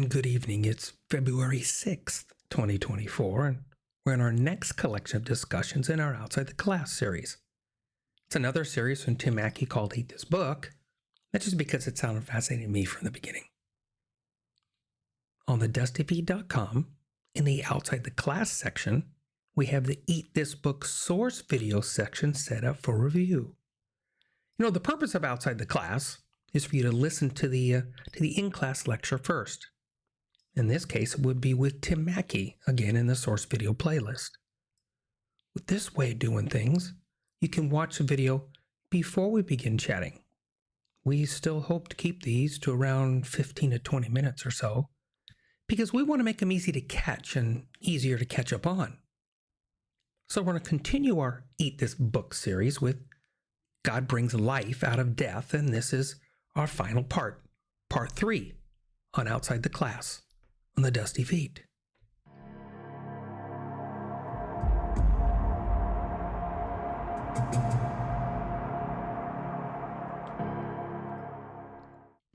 and good evening. It's February 6th, 2024, and we're in our next collection of discussions in our Outside the Class series. It's another series from Tim Mackie called Eat This Book. That's just because it sounded fascinating to me from the beginning. On TheDustyFeet.com, in the Outside the Class section, we have the Eat This Book source video section set up for review. The purpose of Outside the Class is for you to listen to the in-class lecture first. In this case, it would be with Tim Mackie, again in the source video playlist. With this way of doing things, you can watch the video before we begin chatting. We still hope to keep these to around 15 to 20 minutes or so, because we want to make them easy to catch and easier to catch up on. So we're going to continue our Eat This Book series with God Brings Life Out of Death, and this is our final part, part 3, on Outside the Class, on the Dusty Feet.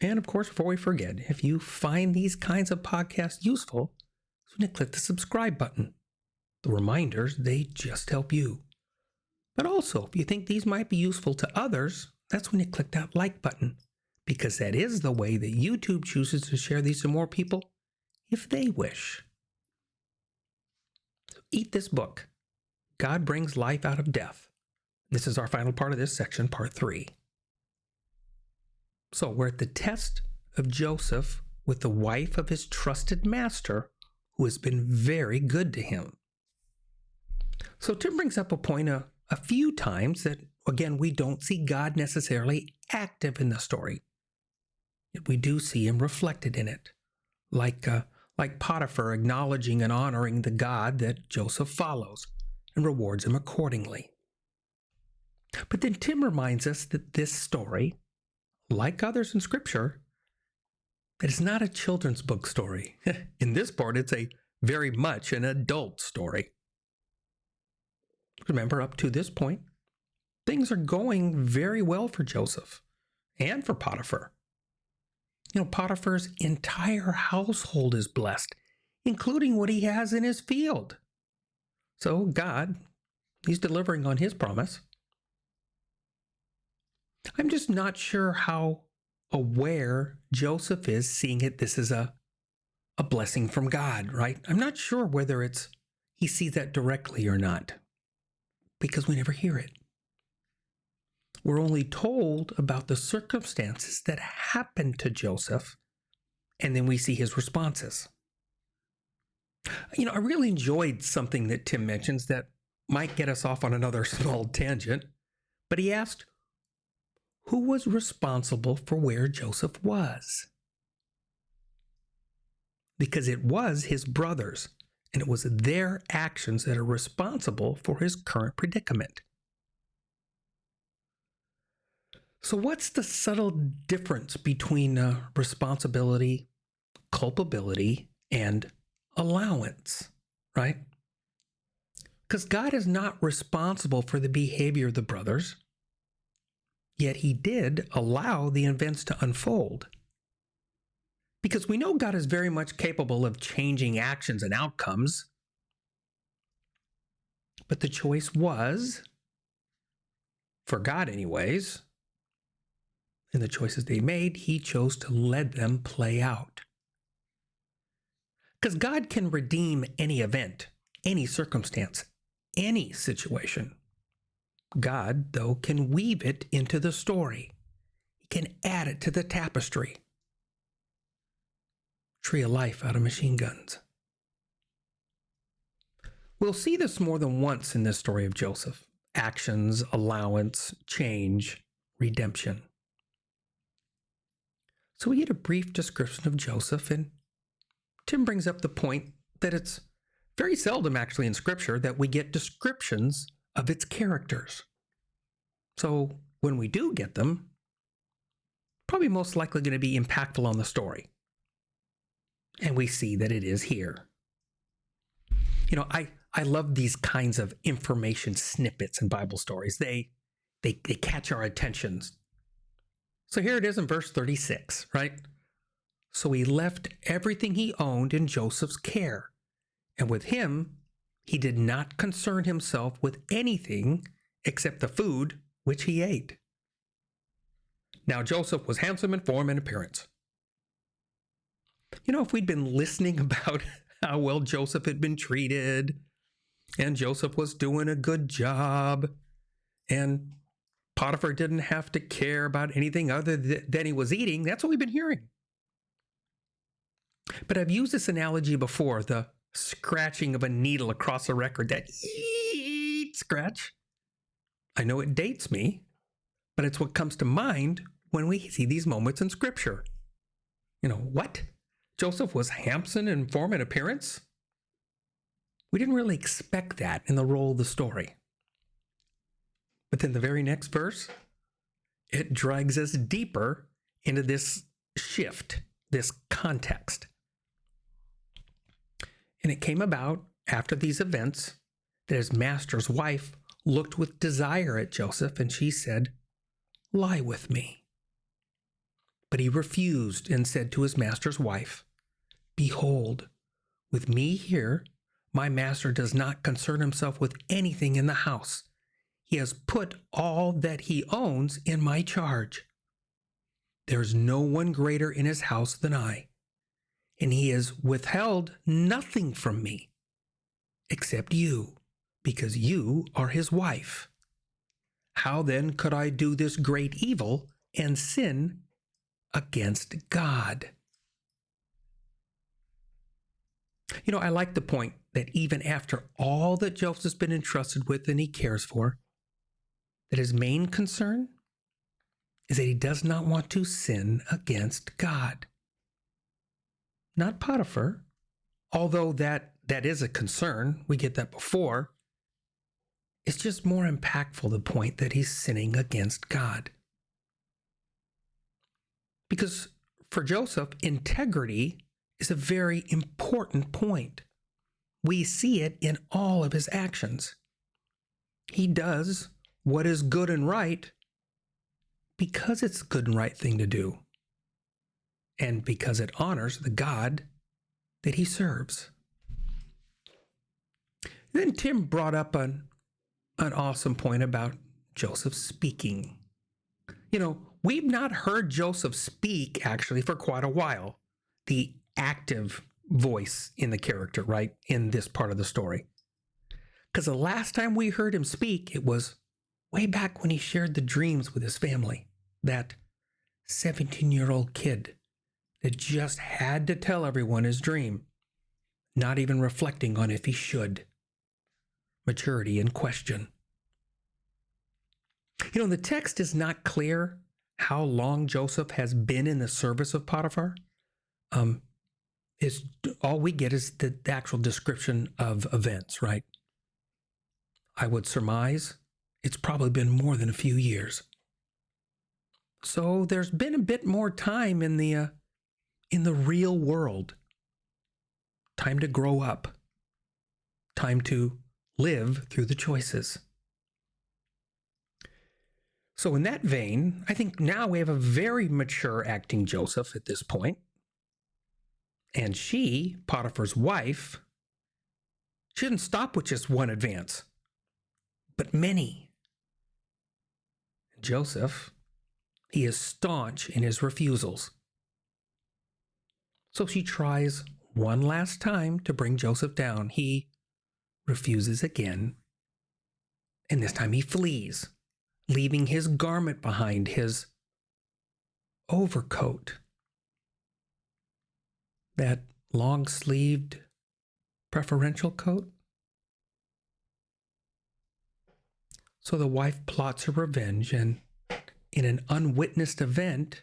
And of course, before we forget, if you find these kinds of podcasts useful, you can click the subscribe button. The reminders, they just help you. But also, if you think these might be useful to others, that's when you click that like button, because that is the way that YouTube chooses to share these to more people if they wish. So eat this book. God Brings Life Out of Death. This is our final part of this section, part 3. So we're at the test of Joseph with the wife of his trusted master, who has been very good to him. So Tim brings up a point a few times that, again, we don't see God necessarily active in the story. Yet we do see him reflected in it, like Potiphar acknowledging and honoring the God that Joseph follows and rewards him accordingly. But then Tim reminds us that this story, like others in Scripture, that it's not a children's book story. In this part, it's a very much an adult story. Remember, up to this point, things are going very well for Joseph and for Potiphar. Potiphar's entire household is blessed, including what he has in his field. So God, he's delivering on his promise. I'm just not sure how aware Joseph is seeing it. This is a blessing from God, right? I'm not sure whether he sees that directly or not, because we never hear it. We're only told about the circumstances that happened to Joseph, and then we see his responses. I really enjoyed something that Tim mentions that might get us off on another small tangent, but he asked, who was responsible for where Joseph was? Because it was his brothers, and it was their actions that are responsible for his current predicament. So what's the subtle difference between responsibility, culpability, and allowance, right? Because God is not responsible for the behavior of the brothers, yet he did allow the events to unfold. Because we know God is very much capable of changing actions and outcomes, but the choice was, for God anyways, in the choices they made, he chose to let them play out. Because God can redeem any event, any circumstance, any situation. God, though, can weave it into the story. He can add it to the tapestry. Tree of life out of machine guns. We'll see this more than once in this story of Joseph. Actions, allowance, change, redemption. So we get a brief description of Joseph, and Tim brings up the point that it's very seldom actually in Scripture that we get descriptions of its characters. So when we do get them, probably most likely going to be impactful on the story. And we see that it is here. I love these kinds of information snippets in Bible stories. They catch our attentions. So here it is in verse 36, right? So he left everything he owned in Joseph's care, and with him, he did not concern himself with anything except the food which he ate. Now Joseph was handsome in form and appearance. If we'd been listening about how well Joseph had been treated, and Joseph was doing a good job, and Potiphar didn't have to care about anything other than he was eating, that's what we've been hearing. But I've used this analogy before, the scratching of a needle across a record, that scratch. I know it dates me, but it's what comes to mind when we see these moments in Scripture. What? Joseph was handsome in form and appearance? We didn't really expect that in the role of the story. But then the very next verse, it drags us deeper into this shift, this context. And it came about after these events that his master's wife looked with desire at Joseph, and she said, "Lie with me." But he refused and said to his master's wife, "Behold, with me here, my master does not concern himself with anything in the house. He has put all that he owns in my charge. There is no one greater in his house than I, and he has withheld nothing from me, except you, because you are his wife. How then could I do this great evil and sin against God?" I like the point that even after all that Joseph's been entrusted with and he cares for, that his main concern is that he does not want to sin against God. Not Potiphar, although that is a concern. We get that before. It's just more impactful, the point that he's sinning against God. Because for Joseph, integrity is a very important point. We see it in all of his actions. He does what is good and right because it's a good and right thing to do, and because it honors the God that he serves. Then Tim brought up an awesome point about Joseph speaking. We've not heard Joseph speak actually for quite a while. The active voice in the character, right, in this part of the story. Because the last time we heard him speak, it was way back when he shared the dreams with his family. That 17-year-old kid that just had to tell everyone his dream, not even reflecting on if he should. Maturity in question. The text is not clear how long Joseph has been in the service of Potiphar. All we get is the actual description of events, right? I would surmise it's probably been more than a few years. So there's been a bit more time in the real world. Time to grow up. Time to live through the choices. So in that vein, I think now we have a very mature acting Joseph at this point. And she, Potiphar's wife, she didn't stop with just one advance, but many. Joseph, he is staunch in his refusals. So she tries one last time to bring Joseph down. He refuses again, and this time he flees, leaving his garment behind, his overcoat. That long-sleeved preferential coat. So the wife plots her revenge and, in an unwitnessed event,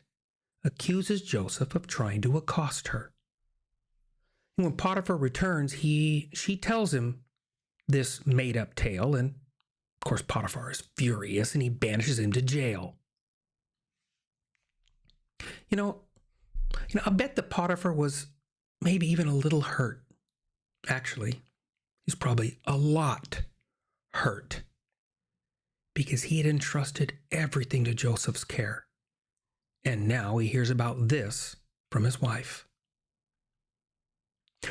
accuses Joseph of trying to accost her. And when Potiphar returns, she tells him this made-up tale, and of course Potiphar is furious and he banishes him to jail. I bet that Potiphar was maybe even a little hurt. Actually, he's probably a lot hurt because he had entrusted everything to Joseph's care. And now he hears about this from his wife.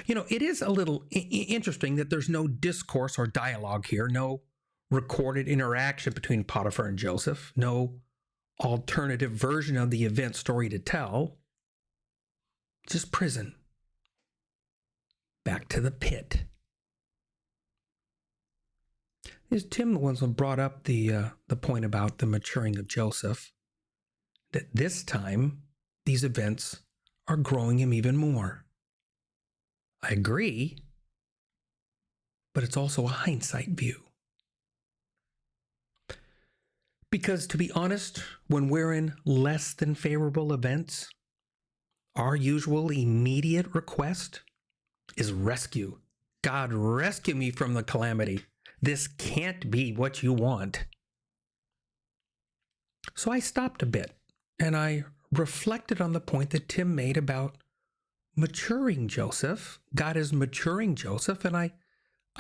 You know, it is a little interesting that there's no discourse or dialogue here, no recorded interaction between Potiphar and Joseph, no alternative version of the event story to tell, just prison. Back to the pit. Tim once brought up the point about the maturing of Joseph, that this time these events are growing him even more. I agree, but it's also a hindsight view. Because to be honest, when we're in less than favorable events, our usual immediate request is rescue. God, rescue me from the calamity. This can't be what you want. So I stopped a bit and I reflected on the point that Tim made about maturing Joseph. God is maturing Joseph, and I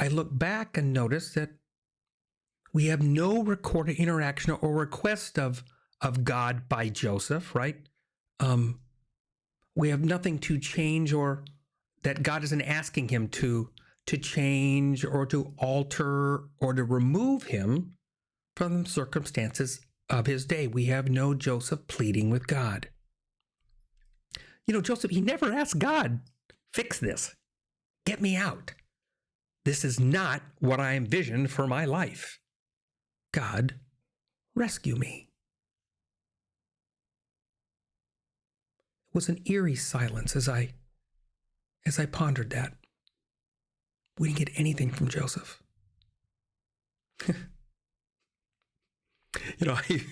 look back and notice that we have no recorded interaction or request of God by Joseph, right? We have nothing to change, or that God isn't asking him to change or to alter or to remove him from the circumstances of his day. We have no Joseph pleading with God. You know, Joseph, he never asked God, fix this, get me out. This is not what I envisioned for my life. God, rescue me. It was an eerie silence as I pondered that. We didn't get anything from Joseph. You know, I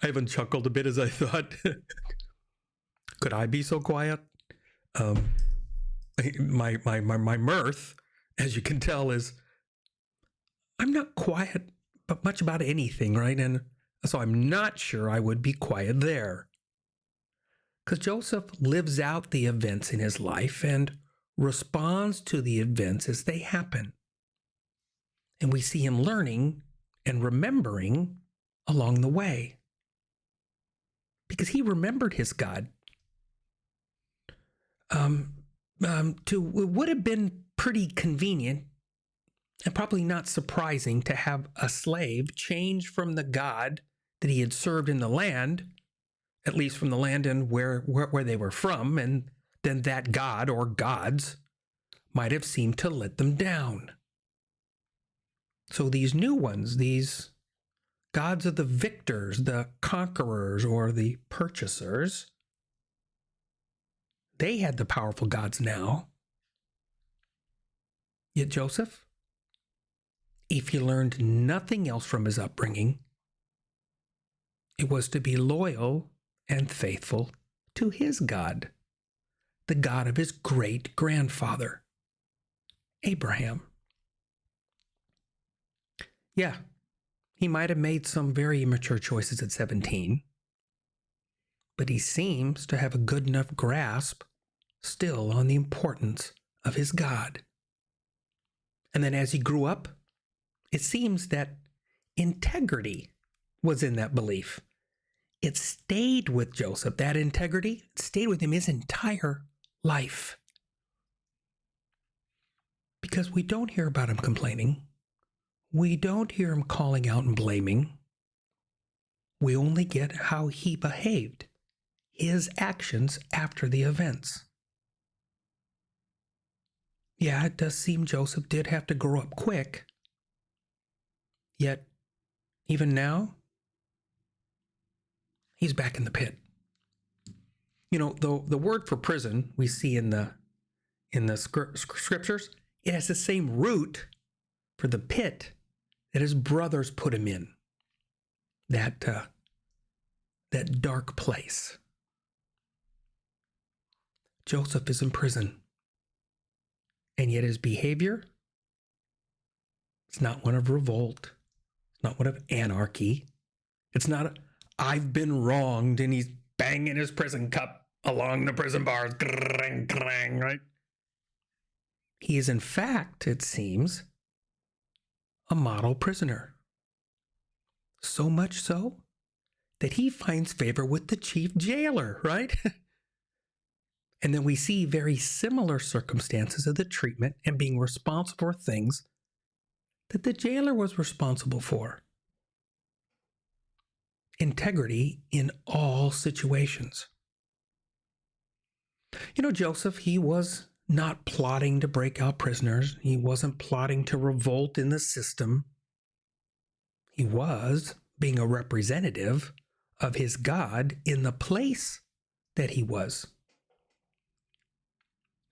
even chuckled a bit as I thought, could I be so quiet? My mirth, as you can tell, is I'm not quiet but much about anything, right? And so I'm not sure I would be quiet there. Because Joseph lives out the events in his life and responds to the events as they happen. And we see him learning and remembering along the way. Because he remembered his God. It would have been pretty convenient and probably not surprising to have a slave change from the God that he had served in the land, at least from the land and where they were from, and then that God or gods might have seemed to let them down. So these new ones, these gods of the victors, the conquerors, or the purchasers, they had the powerful gods now. Yet Joseph, if he learned nothing else from his upbringing, it was to be loyal and faithful to his God, the God of his great-grandfather, Abraham. Yeah, he might have made some very immature choices at 17, but he seems to have a good enough grasp still on the importance of his God. And then as he grew up, it seems that integrity was in that belief. It stayed with Joseph. That integrity stayed with him his entire life. Because we don't hear about him complaining. We don't hear him calling out and blaming. We only get how he behaved, his actions after the events. Yeah, it does seem Joseph did have to grow up quick. Yet, even now, he's back in the pit. You know, the word for prison we see in the scriptures, it has the same root for the pit that his brothers put him in. That dark place. Joseph is in prison. And yet his behavior, it's not one of revolt. It's not one of anarchy. It's not, I've been wronged, and he's banging his prison cup along the prison bars. Clang, clang, right? He is, in fact, it seems, a model prisoner. So much so that he finds favor with the chief jailer, right? And then we see very similar circumstances of the treatment and being responsible for things that the jailer was responsible for. Integrity in all situations. Joseph, he was not plotting to break out prisoners. He wasn't plotting to revolt in the system. He was being a representative of his God in the place that he was.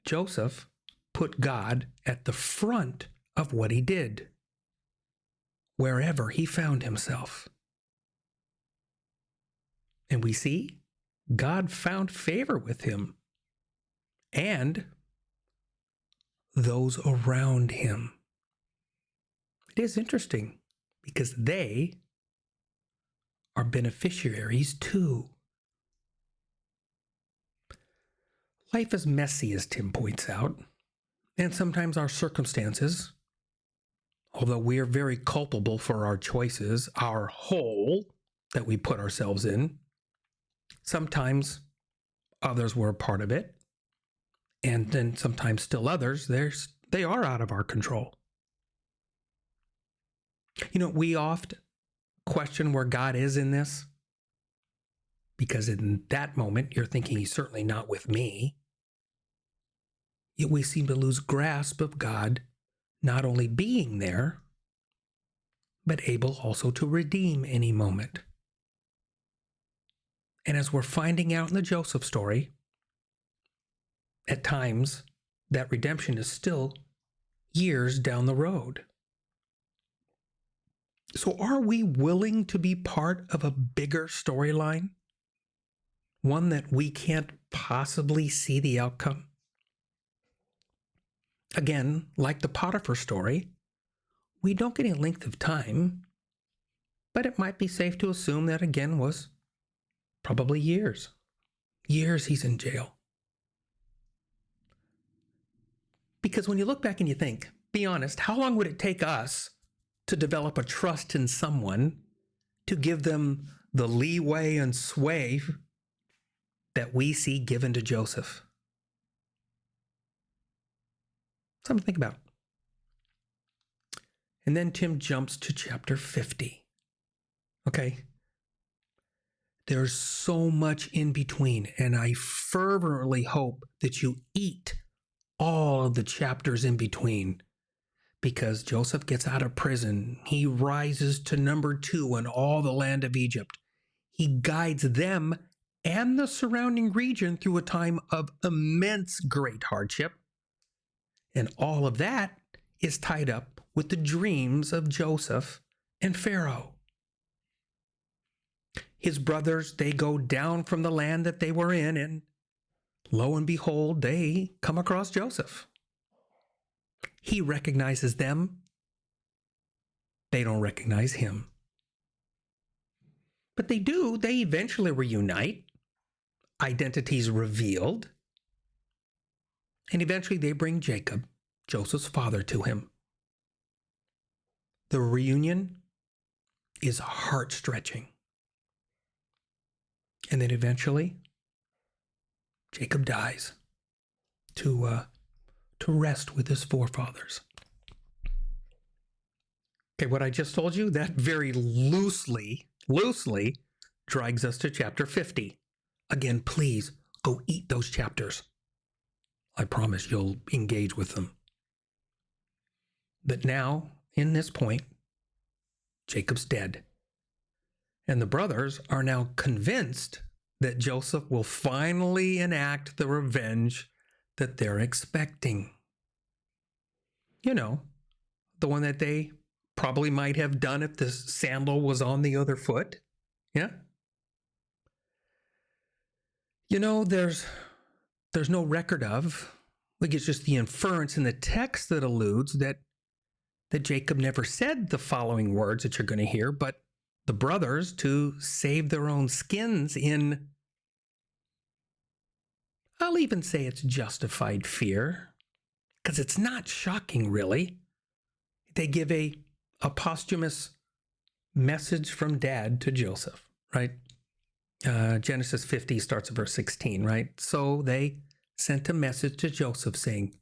Joseph put God at the front of what he did, wherever he found himself. And we see God found favor with him and those around him. It is interesting because they are beneficiaries too. Life is messy, as Tim points out, and sometimes our circumstances, although we are very culpable for our choices, our hole that we put ourselves in, sometimes others were a part of it, and then sometimes still others, they are out of our control. We often question where God is in this, because in that moment you're thinking he's certainly not with me. Yet we seem to lose grasp of God not only being there, but able also to redeem any moment. And as we're finding out in the Joseph story, at times that redemption is still years down the road. So are we willing to be part of a bigger storyline? One that we can't possibly see the outcome? Again, like the Potiphar story, we don't get any length of time, but it might be safe to assume that again was probably years. Years he's in jail. Because when you look back and you think, be honest, how long would it take us to develop a trust in someone, to give them the leeway and sway that we see given to Joseph? Something to think about. And then Tim jumps to chapter 50. Okay. There's so much in between, and I fervently hope that you eat all of the chapters in between, because Joseph gets out of prison. He rises to number 2 in all the land of Egypt. He guides them and the surrounding region through a time of immense great hardship. And all of that is tied up with the dreams of Joseph and Pharaoh. His brothers, they go down from the land that they were in, and lo and behold, they come across Joseph. He recognizes them. They don't recognize him. But they do. They eventually reunite. Identities revealed. And eventually they bring Jacob, Joseph's father, to him. The reunion is heart-stretching. And then eventually, Jacob dies to rest with his forefathers. Okay, what I just told you, that very loosely drags us to chapter 50. Again, please go eat those chapters. I promise you'll engage with them. But now, in this point, Jacob's dead. And the brothers are now convinced that Joseph will finally enact the revenge that they're expecting. The one that they probably might have done if the sandal was on the other foot. Yeah? There's no record of, it's just the inference in the text that alludes that Jacob never said the following words that you're going to hear, but the brothers, to save their own skins in, I'll even say it's justified fear, because it's not shocking, really. They give a posthumous message from dad to Joseph, right? Genesis 50 starts at verse 16, right? So they sent a message to Joseph saying,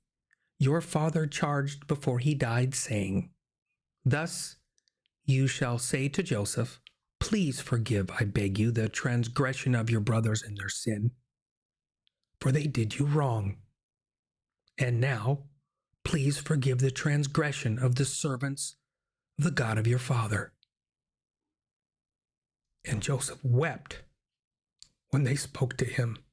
"Your father charged before he died, saying, 'Thus you shall say to Joseph, please forgive, I beg you, the transgression of your brothers and their sin, for they did you wrong. And now, please forgive the transgression of the servants of the God of your father.'" And Joseph wept when they spoke to him.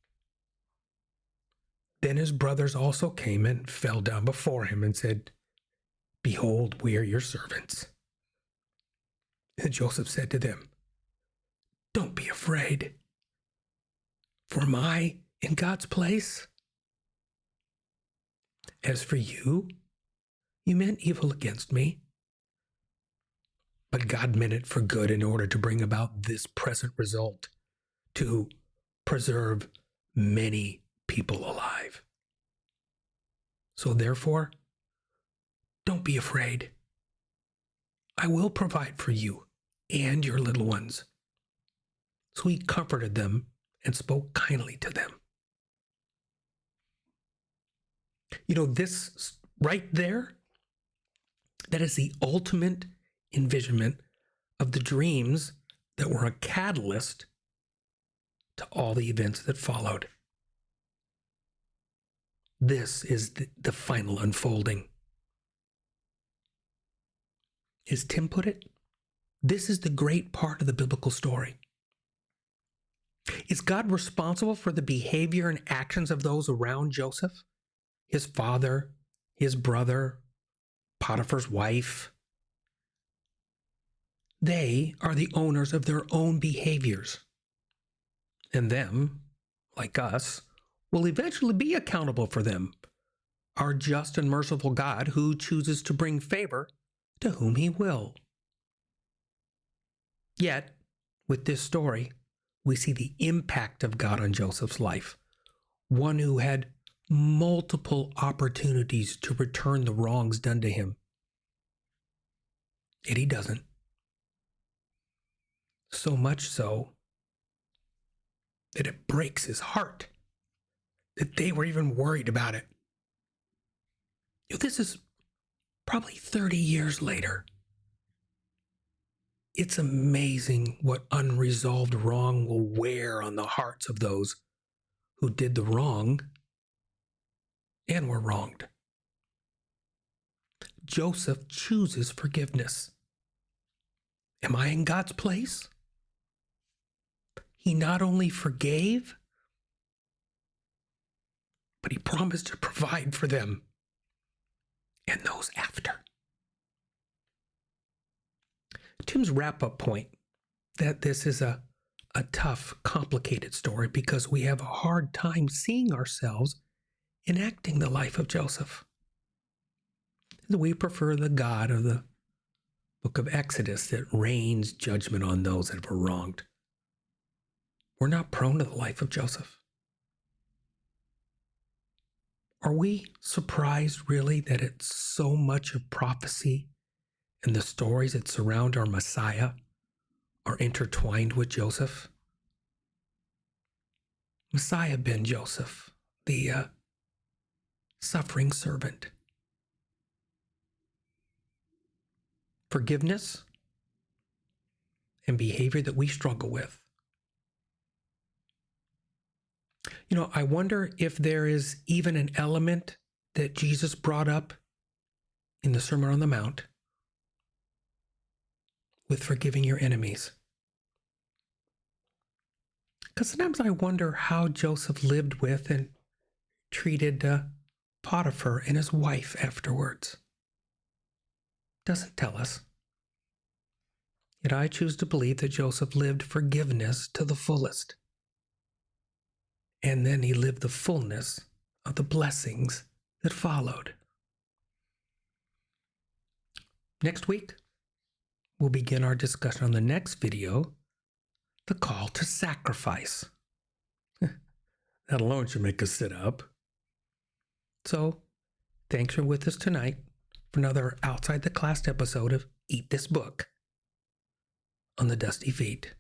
Then his brothers also came and fell down before him and said, "Behold, we are your servants." And Joseph said to them, "Don't be afraid, for am I in God's place? As for you, you meant evil against me, but God meant it for good in order to bring about this present result, to preserve many people alive. So therefore, don't be afraid. I will provide for you and your little ones." So he comforted them and spoke kindly to them. This right there, that is the ultimate envisionment of the dreams that were a catalyst to all the events that followed. This is the final unfolding. As Tim put it, this is the great part of the biblical story. Is God responsible for the behavior and actions of those around Joseph? His father, his brother, Potiphar's wife? They are the owners of their own behaviors. And them, like us, will eventually be accountable for them. Our just and merciful God who chooses to bring favor to whom he will. Yet, with this story, we see the impact of God on Joseph's life. One who had multiple opportunities to return the wrongs done to him. Yet he doesn't. So much so that it breaks his heart that they were even worried about it. This is probably 30 years later. It's amazing what unresolved wrong will wear on the hearts of those who did the wrong and were wronged. Joseph chooses forgiveness. Am I in God's place? He not only forgave, but he promised to provide for them and those after. Tim's wrap-up point, that this is a tough, complicated story because we have a hard time seeing ourselves enacting the life of Joseph. We prefer the God of the book of Exodus that rains judgment on those that were wronged. We're not prone to the life of Joseph. Are we surprised, really, that it's so much of prophecy and the stories that surround our Messiah are intertwined with Joseph? Messiah ben Joseph, the suffering servant. Forgiveness and behavior that we struggle with. I wonder if there is even an element that Jesus brought up in the Sermon on the Mount with forgiving your enemies. Because sometimes I wonder how Joseph lived with and treated Potiphar and his wife afterwards. Doesn't tell us. Yet I choose to believe that Joseph lived forgiveness to the fullest. And then he lived the fullness of the blessings that followed. Next week, we'll begin our discussion on the next video, the call to sacrifice. That alone should make us sit up. So, thanks for with us tonight for another Outside the Class episode of Eat This Book on the Dusty Feet.